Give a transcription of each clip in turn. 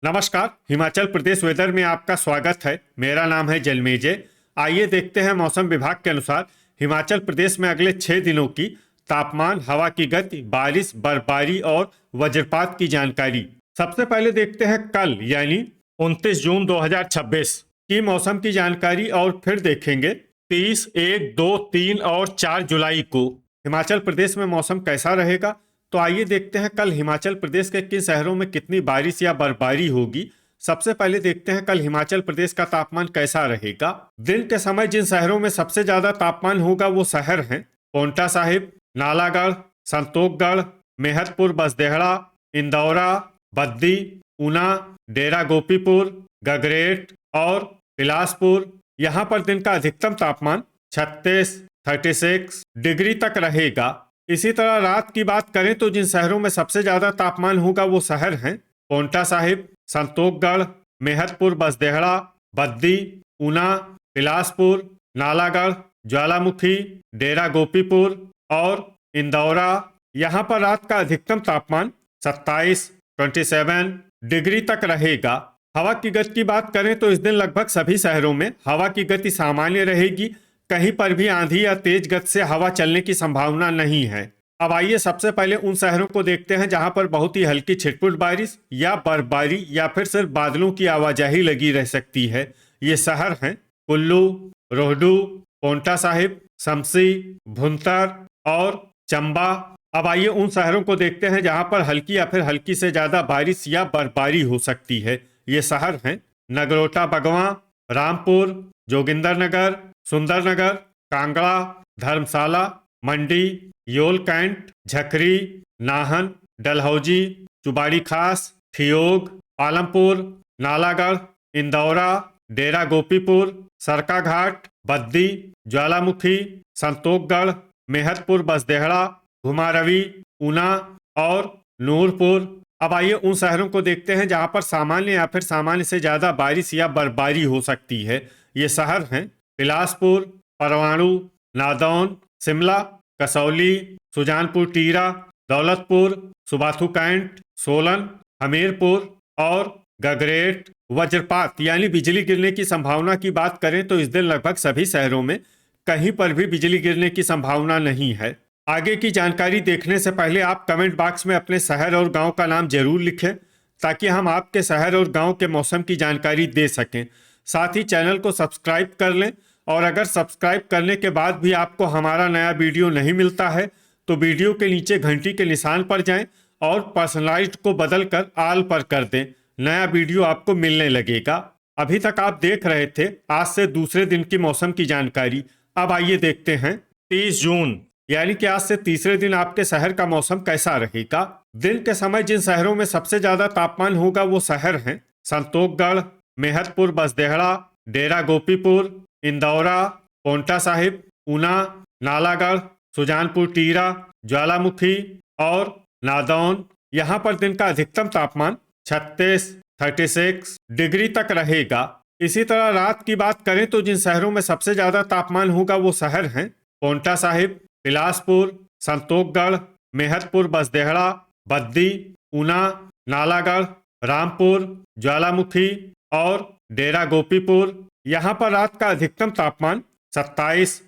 नमस्कार। हिमाचल प्रदेश वेदर में आपका स्वागत है। मेरा नाम है जलमेजय। आइए देखते हैं मौसम विभाग के अनुसार हिमाचल प्रदेश में अगले 6 दिनों की तापमान, हवा की गति, बारिश, बर्फबारी और वज्रपात की जानकारी। सबसे पहले देखते हैं कल यानी 29 जून 2026 की मौसम की जानकारी और फिर देखेंगे 30, 1, 2, 3 और 4 जुलाई को हिमाचल प्रदेश में मौसम कैसा रहेगा। तो आइए देखते हैं कल हिमाचल प्रदेश के किन शहरों में कितनी बारिश या बर्फबारी होगी। सबसे पहले देखते हैं कल हिमाचल प्रदेश का तापमान कैसा रहेगा। दिन के समय जिन शहरों में सबसे ज्यादा तापमान होगा वो शहर हैं पांवटा साहिब, नालागढ़, संतोखगढ़, मेहतपुर, बसदेहड़ा, इंदौरा, बद्दी, ऊना, डेरा गोपीपुर, गगरेट और बिलासपुर। यहाँ पर दिन का अधिकतम तापमान 36 डिग्री तक रहेगा। इसी तरह रात की बात करें तो जिन शहरों में सबसे ज्यादा तापमान होगा वो शहर हैं पांवटा साहिब, संतोखगढ़, मेहतपुर, बसदेहड़ा, बद्दी, ऊना, बिलासपुर, नालागढ़, ज्वालामुखी, डेरा गोपीपुर और इंदौरा। यहाँ पर रात का अधिकतम तापमान 27 डिग्री तक रहेगा। हवा की गति की बात करें तो इस दिन लगभग सभी शहरों में हवा की गति सामान्य रहेगी। कहीं पर भी आंधी या तेज गति से हवा चलने की संभावना नहीं है। अब आइए सबसे पहले उन शहरों को देखते हैं जहां पर बहुत ही हल्की छिटपुट बारिश या बर्फबारी या फिर सिर्फ बादलों की आवाजाही लगी रह सकती है। ये शहर हैं कुल्लू, रोहडू, पांवटा साहिब, शमसी, भुंतर और चंबा। अब आइए उन शहरों को देखते हैं जहां पर हल्की या फिर हल्की से ज्यादा बारिश या बर्फबारी हो सकती है। ये शहर हैं नगरोटा बगवां, रामपुर, जोगिंदरनगर, सुंदरनगर, कांगड़ा, धर्मशाला, मंडी, योल कैंट, झकरी, नाहन, डलहौजी, चुबाड़ी खास, ठियोग, पालमपुर, नालागढ़, इंदौरा, डेरा गोपीपुर, सरकाघाट, बद्दी, ज्वालामुखी, संतोखगढ़, मेहतपुर, बसदेहड़ा, घुमारवी, ऊना और नूरपुर। अब आइए उन शहरों को देखते हैं जहां पर सामान्य या फिर सामान्य से ज्यादा बारिश या बर्फबारी हो सकती है। ये शहर हैं बिलासपुर, परवाणु, नादौन, शिमला, कसौली, सुजानपुर टीरा, दौलतपुर, सुबाथू कैंट, सोलन, हमीरपुर और गगरेट। वज्रपात यानी बिजली गिरने की संभावना की बात करें तो इस दिन लगभग सभी शहरों में कहीं पर भी बिजली गिरने की संभावना नहीं है। आगे की जानकारी देखने से पहले आप कमेंट बॉक्स में अपने शहर और गांव का नाम जरूर लिखें ताकि हम आपके शहर और गांव के मौसम की जानकारी दे सकें। साथ ही चैनल को सब्सक्राइब कर लें और अगर सब्सक्राइब करने के बाद भी आपको हमारा नया वीडियो नहीं मिलता है तो वीडियो के नीचे घंटी के निशान पर जाएं और पर्सनलाइज्ड को बदलकर ऑल पर कर दें। नया वीडियो आपको मिलने लगेगा। अभी तक आप देख रहे थे आज से दूसरे दिन की मौसम की जानकारी। अब आइए देखते हैं 30 जून यानी कि आज से तीसरे दिन आपके शहर का मौसम कैसा रहेगा। दिन के समय जिन शहरों में सबसे ज्यादा तापमान होगा वो शहर हैं संतोखगढ़, मेहतपुर, बसदेहड़ा, डेरा गोपीपुर, इंदौरा, पांवटा साहिब, ऊना, नालागढ़, सुजानपुर टीरा, ज्वालामुखी और नादौन। यहाँ पर दिन का अधिकतम तापमान 36 डिग्री तक रहेगा। इसी तरह रात की बात करें तो जिन शहरों में सबसे ज्यादा तापमान होगा वो शहर हैं पांवटा साहिब, बिलासपुर, संतोखगढ़, मेहतपुर, बसदेहड़ा, बद्दी, ऊना, नालागढ़, रामपुर, ज्वालामुखी और डेरा गोपीपुर। यहाँ पर रात का अधिकतम तापमान 27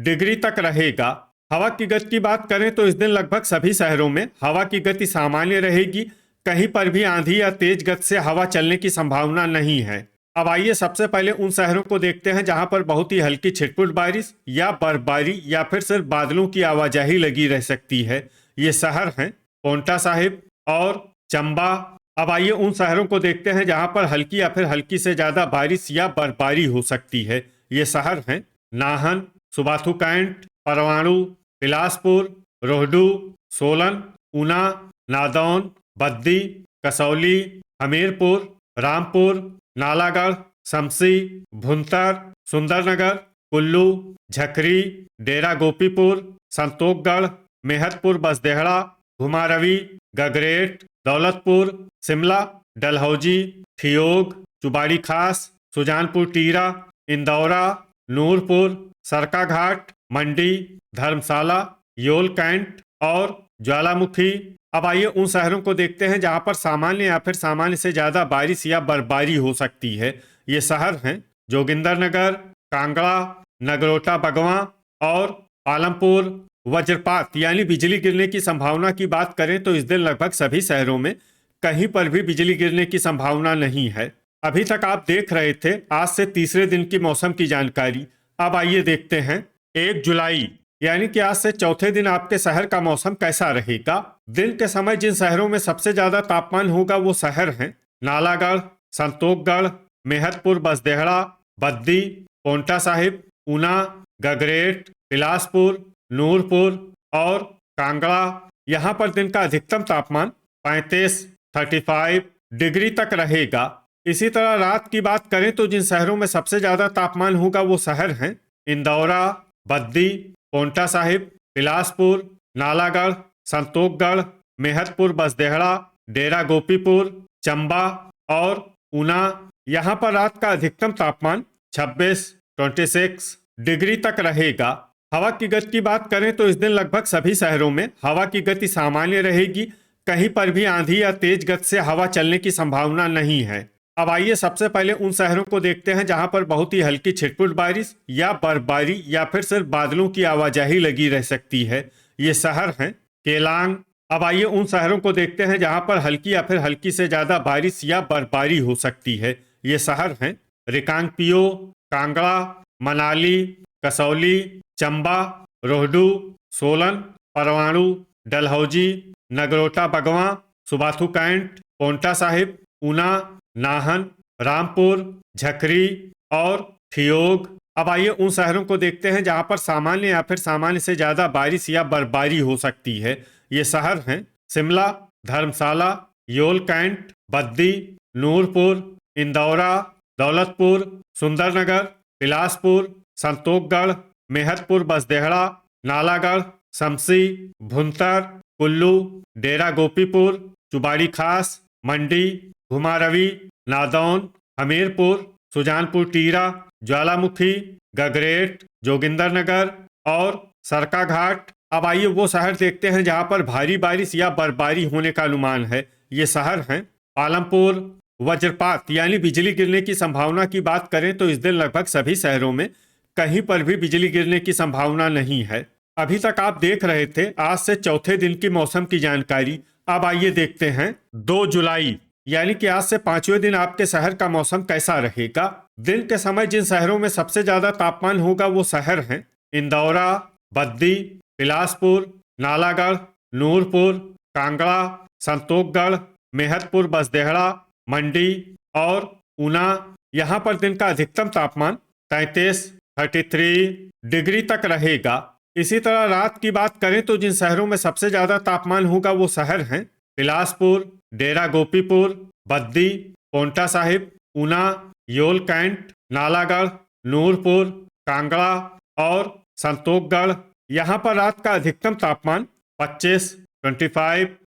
डिग्री तक रहेगा। हवा की गति की बात करें तो इस दिन लगभग सभी शहरों में हवा की गति सामान्य रहेगी। कहीं पर भी आंधी या तेज गति से हवा चलने की संभावना नहीं है। अब आइए सबसे पहले उन शहरों को देखते हैं जहां पर बहुत ही हल्की छिटपुट बारिश या बर्फबारी या फिर सिर्फ बादलों की आवाजाही लगी रह सकती है। ये शहर हैं पांवटा साहिब और चंबा। अब आइए उन शहरों को देखते हैं जहां पर हल्की या फिर हल्की से ज्यादा बारिश या बर्फबारी हो सकती है। ये शहर हैं नाहन, सुबाथू कैंट, परवाणु, बिलासपुर, रोहडू, सोलन, ऊना, नादौन, बद्दी, कसौली, हमीरपुर, रामपुर, नालागढ़, शमसी, भुंतर, सुंदरनगर, कुल्लू, झकरी, डेरा गोपीपुर, संतोखगढ़, मेहतपुर, बसदेहड़ा, घुमारवी, गगरेट, दौलतपुर, शिमला, डलहौजी, ठियोग, चुबाड़ी खास, सुजानपुर टीरा, इंदौरा, नूरपुर, सरकाघाट, मंडी, धर्मशाला, योल कैंट और ज्वालामुखी, अब आइए उन शहरों को देखते हैं जहां पर सामान्य या फिर सामान्य से ज्यादा बारिश या बर्फबारी हो सकती है। ये शहर हैं जोगिंदरनगर, कांगड़ा, नगरोटा बगवां और पालमपुर। वज्रपात यानी बिजली गिरने की संभावना की बात करें तो इस दिन लगभग सभी शहरों में कहीं पर भी बिजली गिरने की संभावना नहीं है। अभी तक आप देख रहे थे आज से तीसरे दिन की मौसम की जानकारी। अब आइए देखते हैं 1 जुलाई यानी कि आज से चौथे दिन आपके शहर का मौसम कैसा रहेगा। दिन के समय जिन शहरों में सबसे ज्यादा तापमान होगा वो शहर हैं नालागढ़, संतोखगढ़, मेहतपुर बसदेहड़ा, बद्दी, पोंटा साहिब, ऊना, गगरेट, बिलासपुर, नूरपुर और कांगड़ा। यहाँ पर दिन का अधिकतम तापमान 35 डिग्री तक रहेगा। इसी तरह रात की बात करें तो जिन शहरों में सबसे ज्यादा तापमान होगा वो शहर हैं इंदौरा, बद्दी, पोंटा साहिब, बिलासपुर, नालागढ़, संतोखगढ़, मेहतपुर बसदेहड़ा, डेरा गोपीपुर, चंबा और ऊना। यहाँ पर रात का अधिकतम तापमान 26 डिग्री तक रहेगा। हवा की गति की बात करें तो इस दिन लगभग सभी शहरों में हवा की गति सामान्य रहेगी। कहीं पर भी आंधी या तेज गति से हवा चलने की संभावना नहीं है। अब आइए सबसे पहले उन शहरों को देखते हैं जहां पर बहुत ही हल्की छिटपुट बारिश या बर्फबारी या फिर सिर्फ बादलों की आवाजाही लगी रह सकती है। ये शहर हैं केलांग। अब आइए उन शहरों को देखते हैं जहां पर हल्की या फिर हल्की से ज्यादा बारिश या बर्फबारी हो सकती है। ये शहर हैं रिकांगपिओ, कांगड़ा, मनाली, कसौली, चंबा, रोहडू, सोलन, परवाणु, डलहौजी, नगरोटा बगवां, सुबाथू कैंट, पोंटा साहिब, ऊना, नाहन, रामपुर, झकरी और ठियोग। अब आइए उन शहरों को देखते हैं जहां पर सामान्य या फिर सामान्य से ज्यादा बारिश या बर्फबारी हो सकती है। ये शहर हैं शिमला, धर्मशाला, योल कैंट, बद्दी, नूरपुर, इंदौरा, दौलतपुर, सुंदरनगर, बिलासपुर, संतोखगढ़, मेहतपुर बसदेहड़ा, नालागढ़, शमसी, भुंतर, कुल्लू, डेरा गोपीपुर, चुबाड़ी खास, मंडी, घुमारवी, नादौन, हमीरपुर, सुजानपुर टीरा, ज्वालामुखी, गगरेट, जोगिंदरनगर और सरका घाट। अब आइए वो शहर देखते हैं जहां पर भारी बारिश या बर्फबारी होने का अनुमान है। ये शहर हैं पालमपुर। वज्रपात यानी बिजली गिरने की संभावना की बात करें तो इस दिन लगभग सभी शहरों में कहीं पर भी बिजली गिरने की संभावना नहीं है। अभी तक आप देख रहे थे आज से चौथे दिन की मौसम की जानकारी। अब आइए देखते हैं 2 जुलाई यानी कि आज से पांचवें दिन आपके शहर का मौसम कैसा रहेगा। दिन के समय जिन शहरों में सबसे ज्यादा तापमान होगा वो शहर हैं इंदौरा, बद्दी, बिलासपुर, नालागढ़, नूरपुर, कांगड़ा, संतोखगढ़, मेहतपुर बसदेहड़ा, मंडी और ऊना। यहाँ पर दिन का अधिकतम तापमान 33 डिग्री तक रहेगा। इसी तरह रात की बात करें तो जिन शहरों में सबसे ज्यादा तापमान होगा वो शहर हैं बिलासपुर, डेरा गोपीपुर, बद्दी, पोंटा साहिब, ऊना, योल कैंट, नालागढ़, नूरपुर, कांगड़ा और संतोखगढ़। यहाँ पर रात का अधिकतम तापमान 25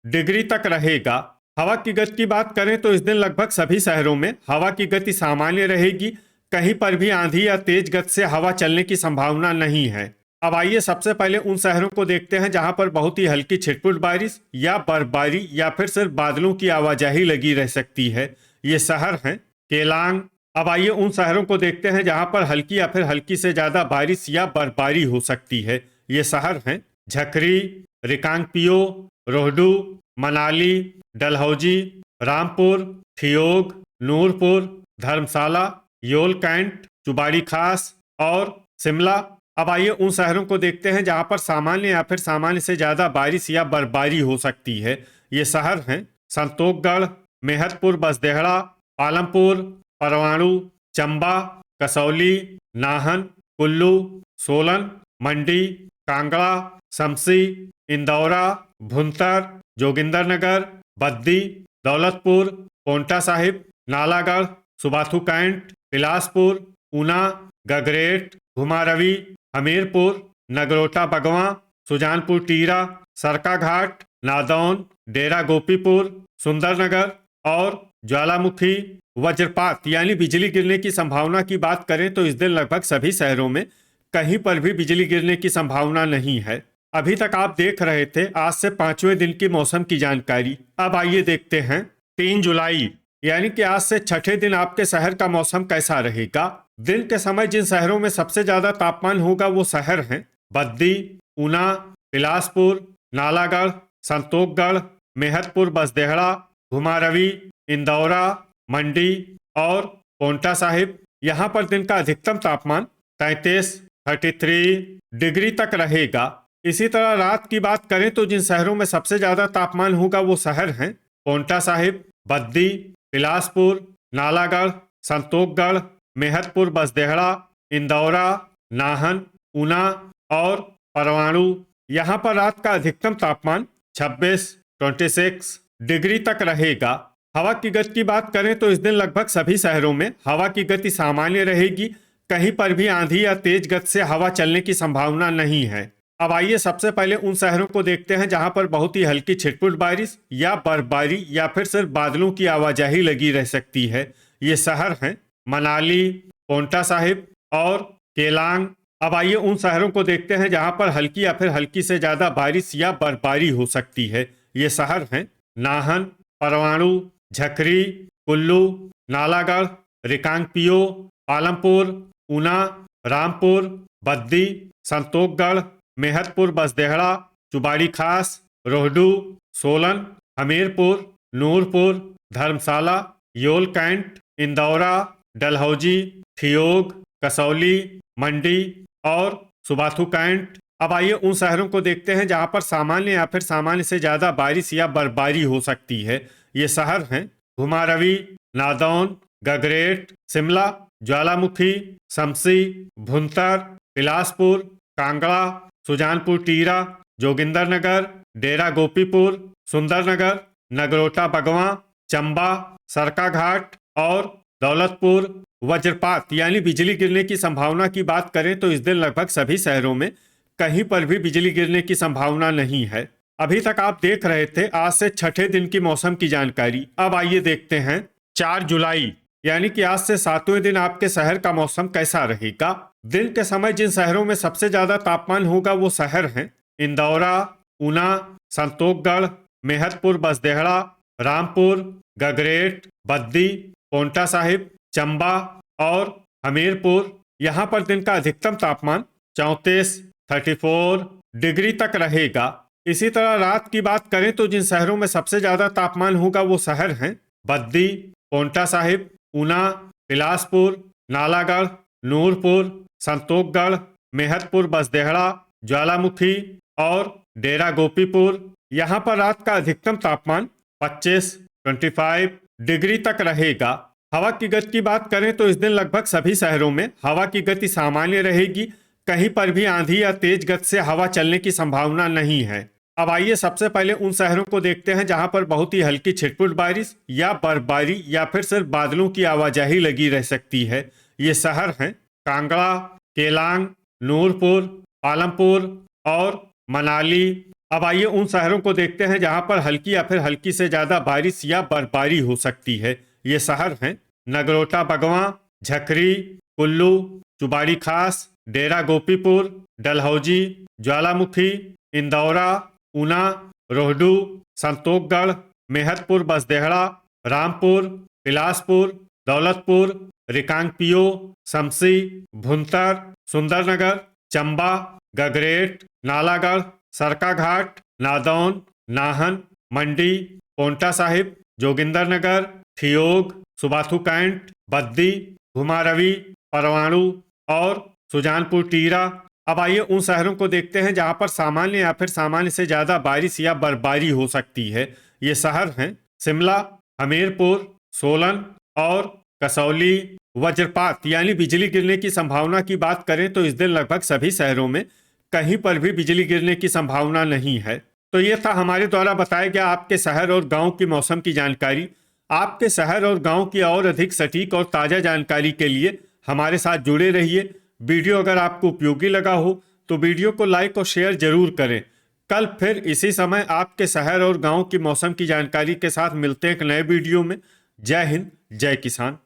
डिग्री तक रहेगा। हवा की गति की बात करें तो इस दिन लगभग सभी शहरों में हवा की गति सामान्य रहेगी। कहीं पर भी आंधी या तेज गति से हवा चलने की संभावना नहीं है। अब आइए सबसे पहले उन शहरों को देखते हैं जहां पर बहुत ही हल्की छिटपुट बारिश या बर्फबारी या फिर सिर्फ बादलों की आवाजाही लगी रह सकती है। ये शहर हैं केलांग। अब आइए उन शहरों को देखते हैं जहां पर हल्की या फिर हल्की से ज्यादा बारिश या बर्फबारी हो सकती है। ये शहर हैं झकरी, रिकांगपिओ, रोहडू, मनाली, डलहौजी, रामपुर, ठियोग, नूरपुर, धर्मशाला, योल कैंट, चुबाड़ी खास और शिमला। अब आइए उन शहरों को देखते हैं जहां पर सामान्य या फिर सामान्य से ज्यादा बारिश या बर्फबारी हो सकती है। ये शहर हैं संतोखगढ़, मेहतपुर बसदेहड़ा, पालमपुर, परवाणु, चंबा, कसौली, नाहन, कुल्लू, सोलन, मंडी, कांगड़ा, शमसी, इंदौरा, भुंतर, जोगिंदरनगर, बद्दी, दौलतपुर, पोंटा साहिब, नालागढ़, सुबाथू कैंट, बिलासपुर, ऊना, गगरेट, घुमारवी, हमीरपुर, नगरोटा बगवां, सुजानपुर टीरा, सरका घाट, नादौन, डेरा गोपीपुर, सुंदरनगर और ज्वालामुखी। वज्रपात यानी बिजली गिरने की संभावना की बात करें तो इस दिन लगभग सभी शहरों में कहीं पर भी बिजली गिरने की संभावना नहीं है। अभी तक आप देख रहे थे आज से 5वें दिन की मौसम की जानकारी। अब आइए देखते हैं 3 जुलाई यानी कि आज से छठे दिन आपके शहर का मौसम कैसा रहेगा। दिन के समय जिन शहरों में सबसे ज्यादा तापमान होगा वो शहर हैं बद्दी, ऊना, बिलासपुर, नालागढ़, संतोषगढ़, मेहतपुर, बसदेहड़ा, घुमारवी, इंदौरा, मंडी और पोंटा साहिब। यहाँ पर दिन का अधिकतम तापमान 33 डिग्री तक रहेगा। इसी तरह रात की बात करें तो जिन शहरों में सबसे ज्यादा तापमान होगा वो शहर हैं पोंटा साहिब, बद्दी, बिलासपुर, नालागढ़, संतोषगढ़, मेहतपुर, बसदेहड़ा, इंदौरा, नाहन, ऊना और परवाणु। यहाँ पर रात का अधिकतम तापमान 26 डिग्री तक रहेगा। हवा की गति की बात करें तो इस दिन लगभग सभी शहरों में हवा की गति सामान्य रहेगी। कहीं पर भी आंधी या तेज गति से हवा चलने की संभावना नहीं है। अब आइए सबसे पहले उन शहरों को देखते हैं जहां पर बहुत ही हल्की छिटपुट बारिश या बर्फबारी या फिर सिर्फ बादलों की आवाजाही लगी रह सकती है। ये शहर हैं मनाली, पोंटा साहिब और केलांग। अब आइए उन शहरों को देखते हैं जहां पर हल्की या फिर हल्की से ज्यादा बारिश या बर्फबारी हो सकती है। ये शहर हैं नाहन, परवाणु, झकरी, कुल्लू, नालागढ़, रिकांगपियो, पालमपुर, ऊना, रामपुर, बद्दी, संतोषगढ़, मेहतपुर, बसदेहड़ा, चुबाड़ी खास, रोहडू, सोलन, हमीरपुर, नूरपुर, धर्मशाला, योल कैंट, इंदौरा, डलहौजी, ठियोग, कसौली, मंडी और सुबाथू कैंट। अब आइए उन शहरों को देखते हैं जहां पर सामान्य या फिर सामान्य से ज्यादा बारिश या बर्फबारी हो सकती है। ये शहर हैं घुमारवी, नादौन, गगरेट, शिमला, ज्वालामुखी, शमसी, भुंतर, बिलासपुर, कांगड़ा, सुजानपुर टीरा, जोगिंदरनगर, डेरा गोपीपुर, सुंदरनगर, नगरोटा बगवां, चंबा, सरका घाट और दौलतपुर। वज्रपात यानी बिजली गिरने की संभावना की बात करें तो इस दिन लगभग सभी शहरों में कहीं पर भी बिजली गिरने की संभावना नहीं है। अभी तक आप देख रहे थे आज से छठे दिन की मौसम की जानकारी। अब आइए देखते हैं 4 जुलाई यानी कि आज से 7वें दिन आपके शहर का मौसम कैसा रहेगा। दिन के समय जिन शहरों में सबसे ज्यादा तापमान होगा वो शहर हैं इंदौरा, ऊना, संतोषगढ़, मेहतपुर, बसदेहड़ा, रामपुर, गगरेट, बद्दी, पोंटा साहिब, चंबा और हमीरपुर। यहाँ पर दिन का अधिकतम तापमान 34 डिग्री तक रहेगा। इसी तरह रात की बात करें तो जिन शहरों में सबसे ज्यादा तापमान होगा वो शहर हैं बद्दी, पोंटा साहिब, ऊना, बिलासपुर, नालागढ़, नूरपुर, संतोषगढ़, मेहतपुर, बसदेहड़ा, ज्वालामुखी और डेरा गोपीपुर। यहाँ पर रात का अधिकतम तापमान 25 डिग्री तक रहेगा। हवा की गति की बात करें तो इस दिन लगभग सभी शहरों में हवा की गति सामान्य रहेगी। कहीं पर भी आंधी या तेज गति से हवा चलने की संभावना नहीं है। अब आइए सबसे पहले उन शहरों को देखते हैं जहां पर बहुत ही हल्की छिटपुट बारिश या बर्फबारी या फिर सिर्फ बादलों की आवाजाही लगी रह सकती है। ये शहर हैं कांगड़ा, केलांग, नूरपुर, पालमपुर और मनाली। अब आइए उन शहरों को देखते हैं जहां पर हल्की या फिर हल्की से ज्यादा बारिश या बर्फबारी हो सकती है। ये शहर हैं नगरोटा बगवां, झकरी, कुल्लू, चुबाड़ी खास, डेरा गोपीपुर, डलहौजी, ज्वालामुखी, इंदौरा, ऊना, रोहडू, संतोषगढ़, मेहतपुर, बसदेहड़ा, रामपुर, बिलासपुर, दौलतपुर, रिकांगपियो, शमसी, भुंतर, सुंदरनगर, चंबा, गगरेट, नालागढ़, सरका घाट, नादौन, नाहन, मंडी, पोंटा साहिब, जोगिंदरनगर, ठियोग, सुबाथू कैंट, बद्दी, घुमारवी, परवाणु और सुजानपुर टीरा। अब आइए उन शहरों को देखते हैं जहां पर सामान्य या फिर सामान्य से ज्यादा बारिश या बर्फबारी हो सकती है। ये शहर हैं शिमला, हमीरपुर, सोलन और कसौली। वज्रपात यानी बिजली गिरने की संभावना की बात करें तो इस दिन लगभग सभी शहरों में कहीं पर भी बिजली गिरने की संभावना नहीं है। तो ये था हमारे द्वारा बताया गया आपके शहर और गांव की मौसम की जानकारी। आपके शहर और गांव की और अधिक सटीक और ताज़ा जानकारी के लिए हमारे साथ जुड़े रहिए। वीडियो अगर आपको उपयोगी लगा हो तो वीडियो को लाइक और शेयर जरूर करें। कल फिर इसी समय आपके शहर और गांव की मौसम की जानकारी के साथ मिलते हैं एक नए वीडियो में। जय हिंद, जय किसान।